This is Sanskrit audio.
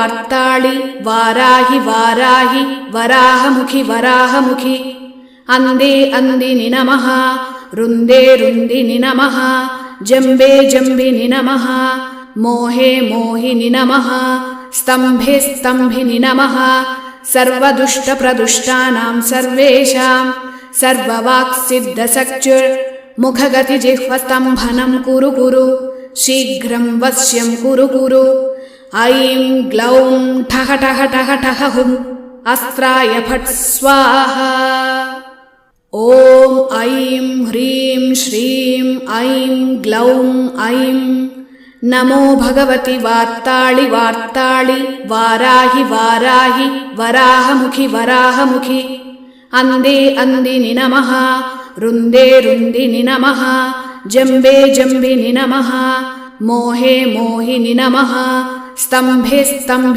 वार्ताळि वाराहि वाराहि वराहमुखि वराहमुखि अंदे अंदिनि नमः रुन्दे रुन्दिनि नमः जम्बे जम्बिनि नमः मोहे मोहिनि नमः स्तम्भे स्तम्भिनि नमः सर्वदुष्टप्रदुष्टानां सर्वेषां सर्ववाक्सिद्धसक्चुर्मुखगतिजिह्वस्तम्भनं कुरु कुरु शीघ्रं वश्यं कुरु कुरु ऐं ग्लौं ठः ठः ठः ठः हुम् अस्त्राय फट् स्वाहा ॐ ऐं ह्रीं श्रीं ऐं ग्लौं ऐं नमो भगवति वार्ताळि वार्ताळि वाराहि वाराहि वराहमुखि वराहमुखि अंदे अंदिनि नमः रुन्दे रुन्दिनि नमः जम्बे जम्बिनि नमः मोहे मोहिनि नमः स्तम्भे स्तम्भे